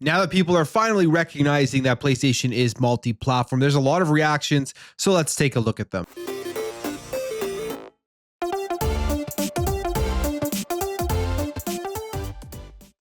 Now that people are finally recognizing that PlayStation is multi-platform, there's a lot of reactions, so let's take a look at them.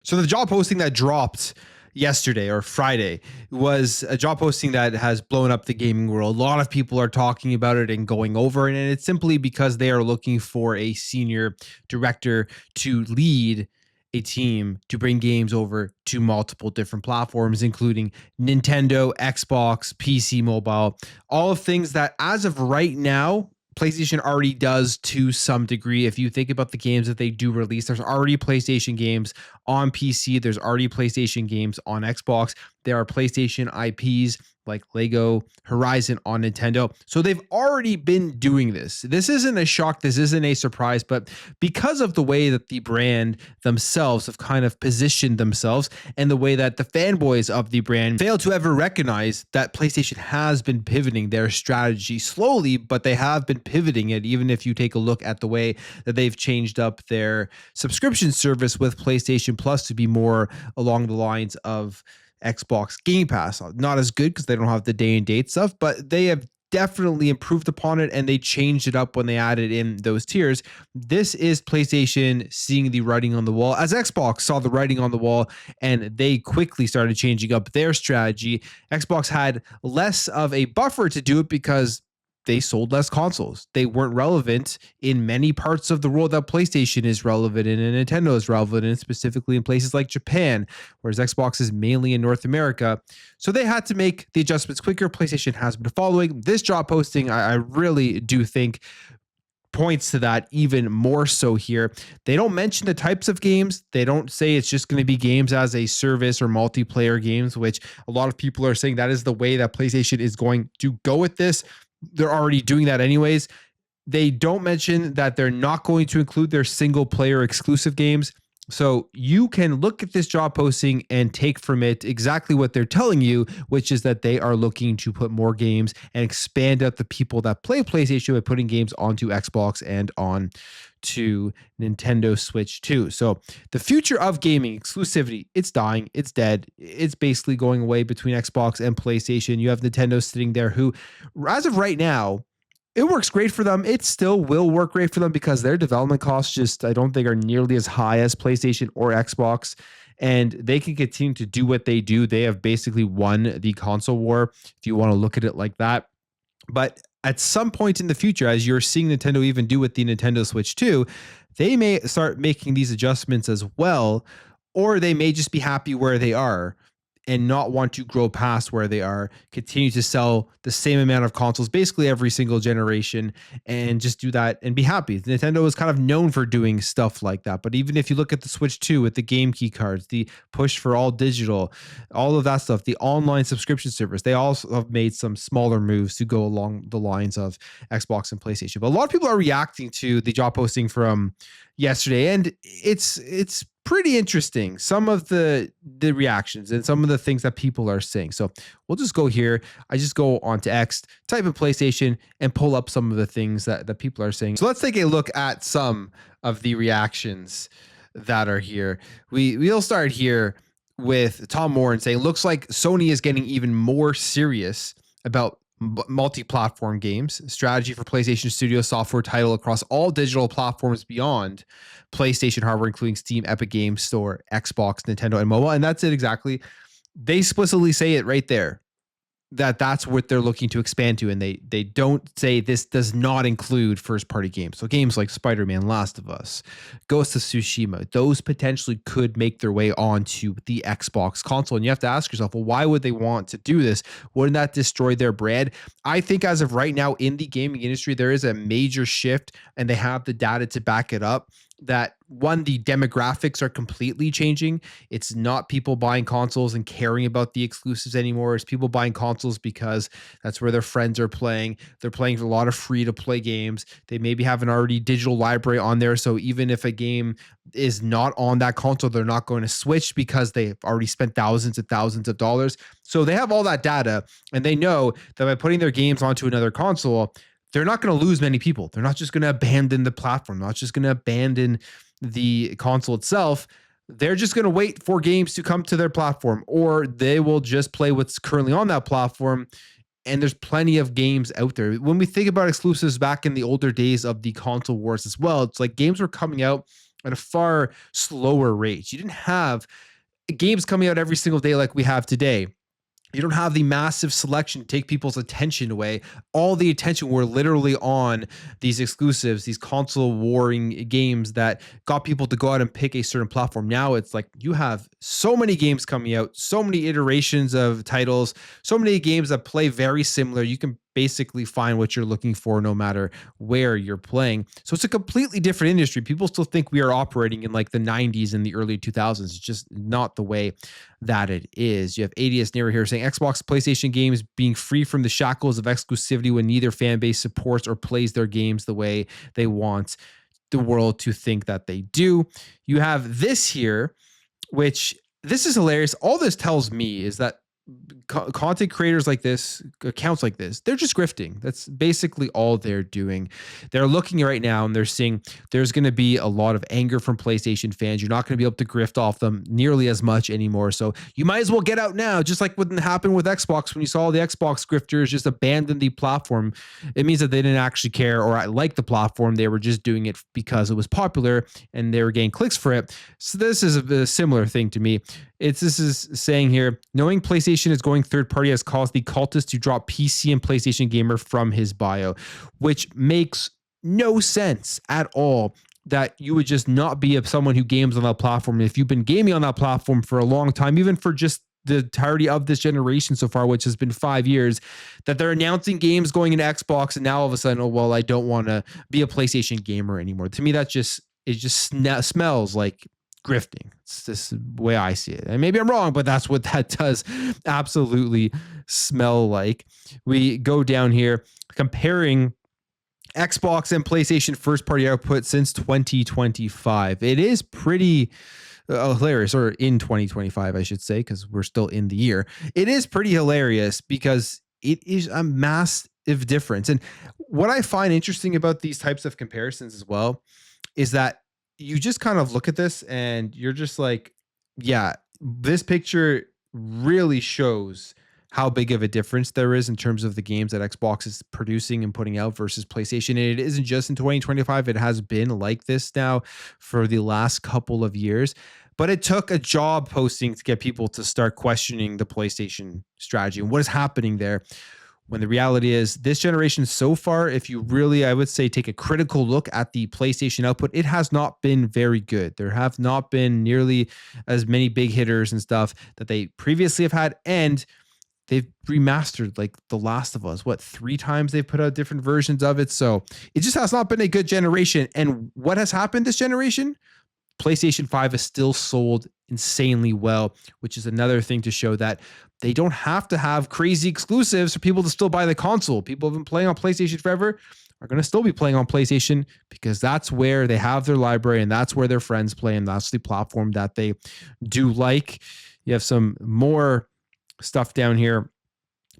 So the job posting that dropped yesterday or Friday was a job posting that has blown up the gaming world. A lot of people are talking about it and going over it, and it's simply because they are looking for a senior director to lead a team to bring games over to multiple different platforms, including Nintendo, Xbox, PC mobile, all of things that as of right now PlayStation already does to some degree. If you think about the games that they do release, there's already PlayStation games on PC. There's already PlayStation games on Xbox. There are PlayStation IPs like Lego Horizon on Nintendo. So they've already been doing this. This isn't a shock. This isn't a surprise, but because of the way that the brand themselves have kind of positioned themselves and the way that the fanboys of the brand fail to ever recognize that PlayStation has been pivoting their strategy slowly, but they have been pivoting it. Even if you take a look at the way that they've changed up their subscription service with PlayStation Plus to be more along the lines of Xbox Game Pass. Not as good because they don't have the day and date stuff, but they have definitely improved upon it and they changed it up when they added in those tiers. This is PlayStation seeing the writing on the wall as Xbox saw the writing on the wall and they quickly started changing up their strategy. Xbox had less of a buffer to do it because they sold less consoles. They weren't relevant in many parts of the world that PlayStation is relevant in and Nintendo is relevant in, specifically in places like Japan, whereas Xbox is mainly in North America. So they had to make the adjustments quicker. PlayStation has been following. This job posting, I really do think points to that even more so here. They don't mention the types of games. They don't say it's just going to be games as a service or multiplayer games, which a lot of people are saying that is the way that PlayStation is going to go with this. They're already doing that anyways. They don't mention that they're not going to include their single player exclusive games. So you can look at this job posting and take from it exactly what they're telling you, which is that they are looking to put more games and expand out the people that play PlayStation by putting games onto Xbox and on to Nintendo Switch too. So the future of gaming exclusivity, it's dying, it's dead. It's basically going away between Xbox and PlayStation. You have Nintendo sitting there who, as of right now, it works great for them. It still will work great for them because their development costs just, I don't think, are nearly as high as PlayStation or Xbox. And they can continue to do what they do. They have basically won the console war, if you want to look at it like that. But at some point in the future, as you're seeing Nintendo even do with the Nintendo Switch 2, they may start making these adjustments as well, or they may just be happy where they are and not want to grow past where they are, continue to sell the same amount of consoles basically every single generation and just do that and be happy. Nintendo is kind of known for doing stuff like that. But even if you look at the Switch 2 with the game key cards, the push for all digital, all of that stuff, the online subscription service, they also have made some smaller moves to go along the lines of Xbox and PlayStation. But a lot of people are reacting to the job posting from yesterday, and it's pretty interesting, some of the reactions and some of the things that people are saying. So we'll just go here. I just go on to X, type in PlayStation, and pull up some of the things that people are saying. So let's take a look at some of the reactions that are here. We'll start here with Tom Moran saying, looks like Sony is getting even more serious about multi-platform games, strategy for PlayStation Studio software title across all digital platforms beyond PlayStation hardware, including Steam, Epic Games Store, Xbox, Nintendo, and mobile. And that's it exactly. They explicitly say it right there, that's what they're looking to expand to. And they don't say this does not include first party games. So games like Spider-Man, Last of Us, Ghost of Tsushima, those potentially could make their way onto the Xbox console. And you have to ask yourself, well, why would they want to do this? Wouldn't that destroy their brand? I think as of right now in the gaming industry, there is a major shift and they have the data to back it up. That one, the demographics are completely changing. It's not people buying consoles and caring about the exclusives anymore. It's people buying consoles because that's where their friends are playing. They're playing a lot of free to play games. They maybe have an already digital library on there. So even if a game is not on that console, they're not going to switch because they've already spent thousands of dollars. So they have all that data and they know that by putting their games onto another console, they're not going to lose many people. They're not just going to abandon the platform, not just going to abandon the console itself. they're just going to wait for games to come to their platform, or they will just play what's currently on that platform. And there's plenty of games out there. When we think about exclusives back in the older days of the console wars as well, it's like games were coming out at a far slower rate. You didn't have games coming out every single day like we have today. You don't have the massive selection to take people's attention away. All the attention were literally on these exclusives, these console warring games that got people to go out and pick a certain platform. Now it's like you have so many games coming out, so many iterations of titles, so many games that play very similar. You can basically find what you're looking for no matter where you're playing. So it's a completely different industry. People still think we are operating in like the 90s and the early 2000s. It's just not the way that it is. You have ADS Nero here saying Xbox, PlayStation games being free from the shackles of exclusivity when neither fan base supports or plays their games the way they want the world to think that they do. You have this here, which this is hilarious. All this tells me is that content creators like this, accounts like this, they're just grifting. That's basically all they're doing. They're looking right now and they're seeing there's going to be a lot of anger from PlayStation fans. You're not going to be able to grift off them nearly as much anymore. So you might as well get out now, just like what happened with Xbox when you saw all the Xbox grifters just abandon the platform. It means that they didn't actually care or like the platform. They were just doing it because it was popular and they were getting clicks for it. So this is a similar thing to me. This is saying here, knowing PlayStation is going third party has caused the cultist to drop PC and PlayStation Gamer from his bio, which makes no sense at all. That you would just not be someone who games on that platform. If you've been gaming on that platform for a long time, even for just the entirety of this generation so far, which has been 5 years, that they're announcing games going into Xbox, and now all of a sudden, oh well, I don't want to be a PlayStation gamer anymore. To me, that just smells like grifting. It's this way I see it. And maybe I'm wrong, but that's what that does absolutely smell like. We go down here comparing Xbox and PlayStation first party output since 2025. It is pretty hilarious, or in 2025, I should say, because we're still in the year. It is pretty hilarious because it is a massive difference. And what I find interesting about these types of comparisons as well is that you just kind of look at this and you're just like, yeah, this picture really shows how big of a difference there is in terms of the games that Xbox is producing and putting out versus PlayStation. And it isn't just in 2025. It has been like this now for the last couple of years. But it took a job posting to get people to start questioning the PlayStation strategy and what is happening there. When the reality is this generation so far, if you really, I would say, take a critical look at the PlayStation output, it has not been very good. There have not been nearly as many big hitters and stuff that they previously have had. And they've remastered like The Last of Us, 3 times they've put out different versions of it. So it just has not been a good generation. And what has happened this generation? PlayStation 5 is still sold insanely well, which is another thing to show that they don't have to have crazy exclusives for people to still buy the console. People have been playing on PlayStation forever are going to still be playing on PlayStation because that's where they have their library and that's where their friends play and that's the platform that they do like. You have some more stuff down here,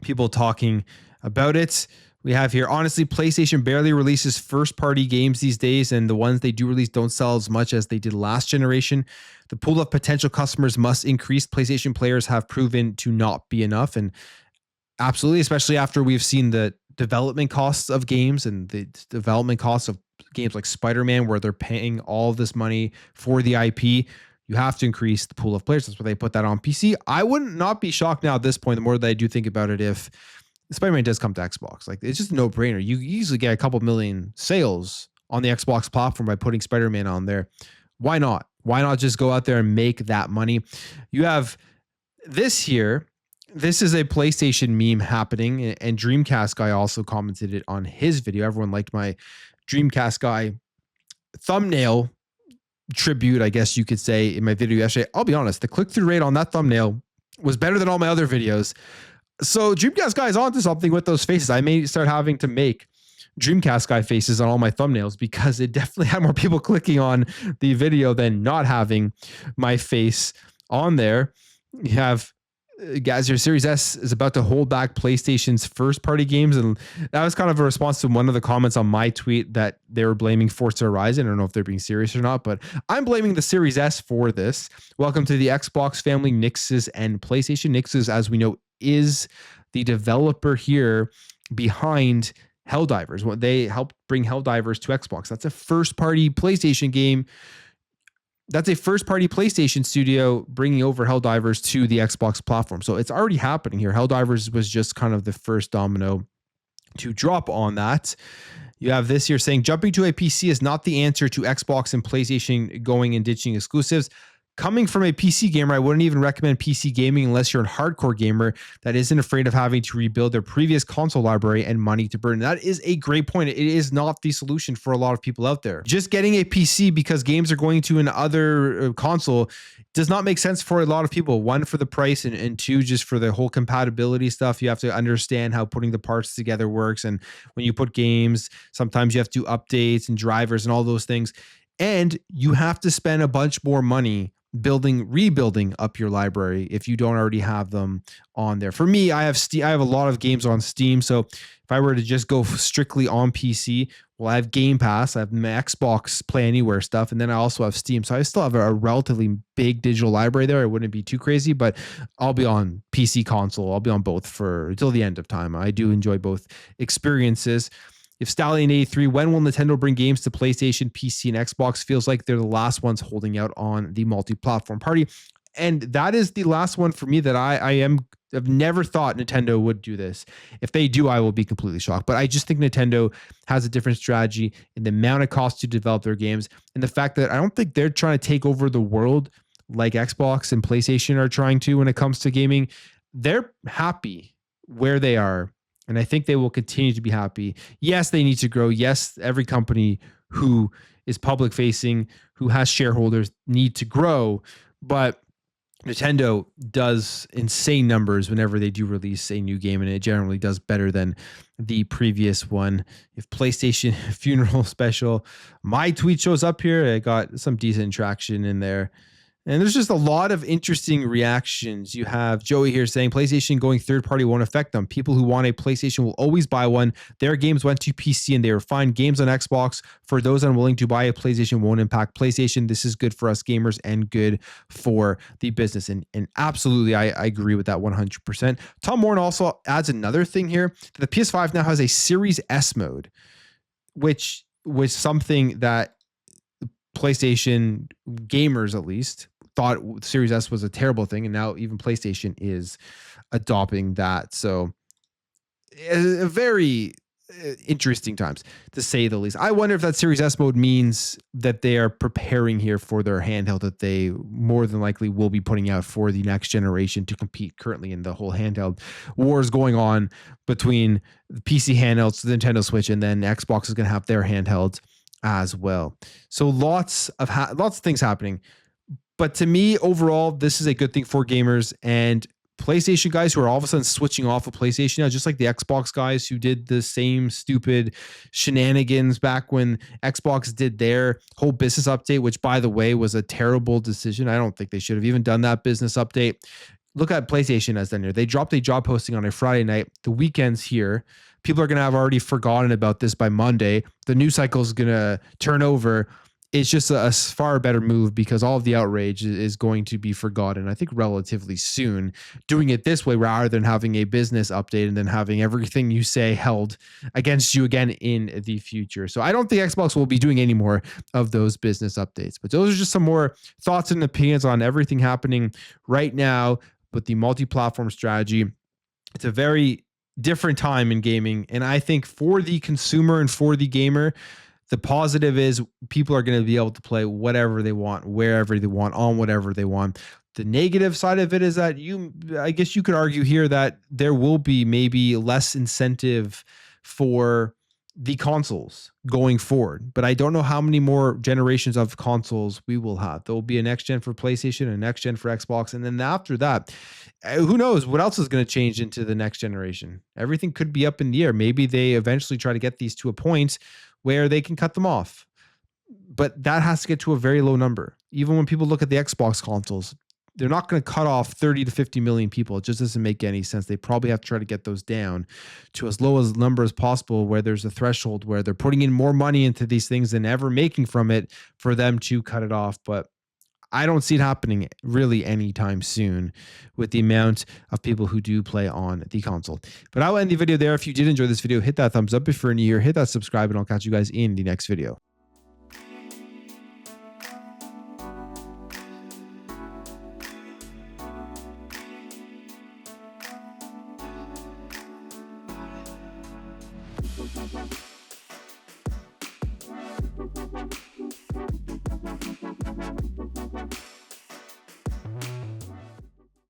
people talking about it. We have here, honestly, PlayStation barely releases first-party games these days, and the ones they do release don't sell as much as they did last generation. The pool of potential customers must increase. PlayStation players have proven to not be enough, and absolutely, especially after we've seen the development costs of games and the development costs of games like Spider-Man, where they're paying all this money for the IP. You have to increase the pool of players. That's why they put that on PC. I wouldn't not be shocked now at this point, the more that I do think about it, if Spider-Man does come to Xbox. Like, it's just a no-brainer. You easily get a couple million sales on the Xbox platform by putting Spider-Man on there. Why not? Why not just go out there and make that money? You have this here. This is a PlayStation meme happening, and Dreamcast Guy also commented it on his video. Everyone liked my Dreamcast Guy thumbnail tribute, I guess you could say, in my video yesterday. I'll be honest, the click-through rate on that thumbnail was better than all my other videos. So Dreamcast Guy is onto something with those faces. I may start having to make Dreamcast Guy faces on all my thumbnails because it definitely had more people clicking on the video than not having my face on there. You have Guys, your Series S is about to hold back PlayStation's first-party games, and that was kind of a response to one of the comments on my tweet that they were blaming Forza Horizon. I don't know if they're being serious or not, but I'm blaming the Series S for this. Welcome to the Xbox family, Nixes and PlayStation. Nixes, as we know, is the developer here behind Helldivers. When they helped bring Helldivers to Xbox, that's a first-party PlayStation game. That's a first-party PlayStation studio bringing over Helldivers to the Xbox platform. So it's already happening here. Helldivers was just kind of the first domino to drop on that. You have this here saying, jumping to a PC is not the answer to Xbox and PlayStation going and ditching exclusives. Coming from a PC gamer, I wouldn't even recommend PC gaming unless you're a hardcore gamer that isn't afraid of having to rebuild their previous console library and money to burn. That is a great point. It is not the solution for a lot of people out there. Just getting a PC because games are going to another console does not make sense for a lot of people. One, for the price, and two, just for the whole compatibility stuff. You have to understand how putting the parts together works. And when you put games, sometimes you have to do updates and drivers and all those things. And you have to spend a bunch more money rebuilding up your library if you don't already have them on there. For me, I have a lot of games on Steam. So if I were to just go strictly on PC, well, I have Game Pass, I have my Xbox Play Anywhere stuff, and then I also have Steam. So I still have a relatively big digital library there. It wouldn't be too crazy, but I'll be on PC, console. I'll be on both for until the end of time. I do enjoy both experiences. If Stallion 83, when will Nintendo bring games to PlayStation, PC, and Xbox? Feels like they're the last ones holding out on the multi-platform party. And that is the last one for me that I've never thought Nintendo would do this. If they do, I will be completely shocked. But I just think Nintendo has a different strategy in the amount of cost to develop their games, and the fact that I don't think they're trying to take over the world like Xbox and PlayStation are trying to when it comes to gaming. They're happy where they are. And I think they will continue to be happy. Yes, they need to grow. Yes, every company who is public facing, who has shareholders, need to grow. But Nintendo does insane numbers whenever they do release a new game, and it generally does better than the previous one. If PlayStation Funeral Special, my tweet shows up here, I got some decent traction in there. And there's just a lot of interesting reactions. You have Joey here saying PlayStation going third party won't affect them. People who want a PlayStation will always buy one. Their games went to PC and they were fine. Games on Xbox for those unwilling to buy a PlayStation won't impact PlayStation. This is good for us gamers and good for the business. And absolutely, I agree with that 100%. Tom Warren also adds another thing here. The PS5 now has a Series S mode, which was something that PlayStation gamers, at least, thought Series S was a terrible thing, and now even PlayStation is adopting that. So a very interesting times, to say the least. I wonder if that Series S mode means that they are preparing here for their handheld that they more than likely will be putting out for the next generation to compete currently in the whole handheld wars going on between the PC handhelds, the Nintendo Switch, and then Xbox is going to have their handhelds as well. So lots of things happening. But to me, overall, this is a good thing for gamers and PlayStation guys who are all of a sudden switching off of PlayStation now, just like the Xbox guys who did the same stupid shenanigans back when Xbox did their whole business update, which, by the way, was a terrible decision. I don't think they should have even done that business update. Look at PlayStation as done here. They dropped a job posting on a Friday night. The weekend's here. People are going to have already forgotten about this by Monday. The news cycle is going to turn over. It's just a far better move because all of the outrage is going to be forgotten, I think, relatively soon. Doing it this way rather than having a business update and then having everything you say held against you again in the future. So I don't think Xbox will be doing any more of those business updates. But those are just some more thoughts and opinions on everything happening right now with the multi-platform strategy. It's a very different time in gaming. And I think for the consumer and for the gamer, the positive is people are going to be able to play whatever they want, wherever they want, on whatever they want. The negative side of it is that I guess you could argue here that there will be maybe less incentive for the consoles going forward, but I don't know how many more generations of consoles we will have. There will be a next gen for PlayStation, a next gen for Xbox, and then after that, who knows what else is going to change into the next generation. Everything could be up in the air. Maybe they eventually try to get these to a point where they can cut them off, but that has to get to a very low number. Even when people look at the Xbox consoles, they're not going to cut off 30 to 50 million people. It just doesn't make any sense. They probably have to try to get those down to as low as number as possible, where there's a threshold where they're putting in more money into these things than ever making from it for them to cut it off. But I don't see it happening really anytime soon with the amount of people who do play on the console. But I'll end the video there. If you did enjoy this video, hit that thumbs up. If you're new here, hit that subscribe, and I'll catch you guys in the next video. Bye.